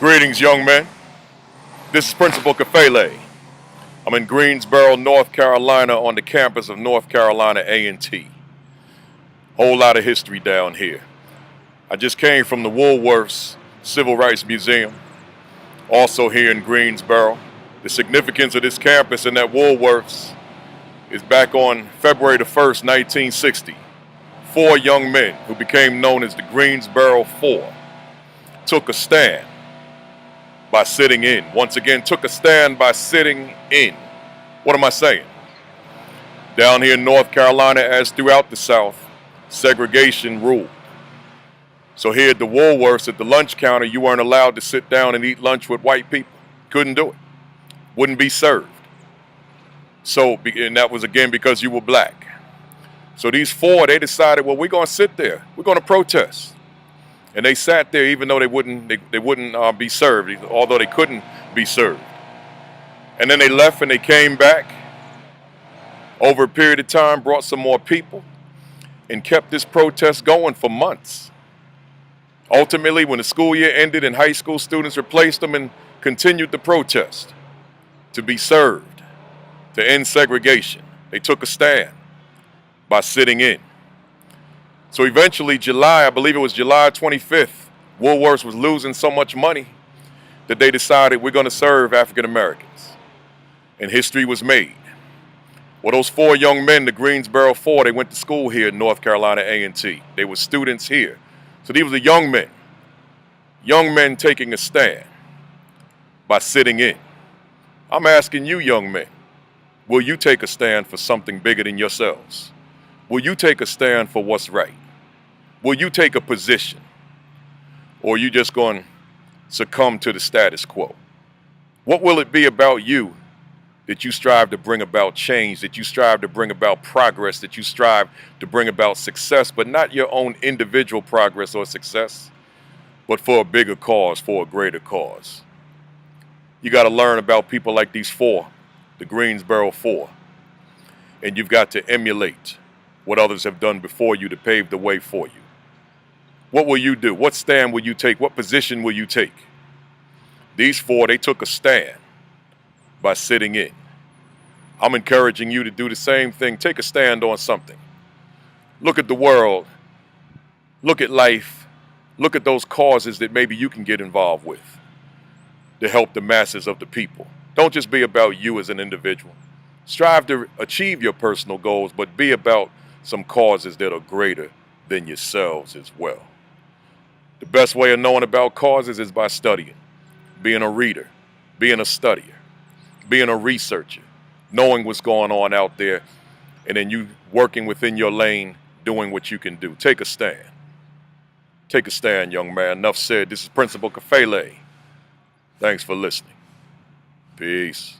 Greetings, young men. This is Principal Kafele. I'm in Greensboro, North Carolina on the campus of North Carolina A&T. Whole lot of history down here. I just came from the Woolworth's Civil Rights Museum, also here in Greensboro. The significance of this campus and that Woolworth's is back on February the 1st, 1960. 4 young men who became known as the Greensboro Four took a stand by sitting in. Once again, took a stand by sitting in. What am I saying? Down here in North Carolina, as throughout the South, segregation ruled. So here at the Woolworths, at the lunch counter, you weren't allowed to sit down and eat lunch with white people. Couldn't do it. Wouldn't be served. So, and that was again because you were black. So these 4, they decided, well, we're going to sit there. We're going to protest. And they sat there even though they wouldn't be served, although they couldn't be served. And then they left and they came back over a period of time, brought some more people, and kept this protest going for months. Ultimately, when the school year ended and high school students replaced them and continued the protest to be served, to end segregation, they took a stand by sitting in. So eventually, I believe it was July 25th, Woolworths was losing so much money that they decided we're going to serve African Americans. And history was made. Well, those 4 young men, the Greensboro Four, they went to school here in North Carolina A&T. They were students here. So these were the young men taking a stand by sitting in. I'm asking you, young men, will you take a stand for something bigger than yourselves? Will you take a stand for what's right? Will you take a position? Or are you just going to succumb to the status quo? What will it be about you that you strive to bring about change, that you strive to bring about progress, that you strive to bring about success, but not your own individual progress or success, but for a bigger cause, for a greater cause? You got to learn about people like these 4, the Greensboro Four, and you've got to emulate what others have done before you to pave the way for you. What will you do? What stand will you take? What position will you take? These 4, they took a stand by sitting in. I'm encouraging you to do the same thing. Take a stand on something. Look at the world. Look at life. Look at those causes that maybe you can get involved with to help the masses of the people. Don't just be about you as an individual. Strive to achieve your personal goals, but be about some causes that are greater than yourselves as well. The best way of knowing about causes is by studying, being a reader, being a studier, being a researcher, knowing what's going on out there, and then you working within your lane, doing what you can do. Take a stand. Take a stand, young man. Enough said. This is Principal Kafele. Thanks for listening. Peace.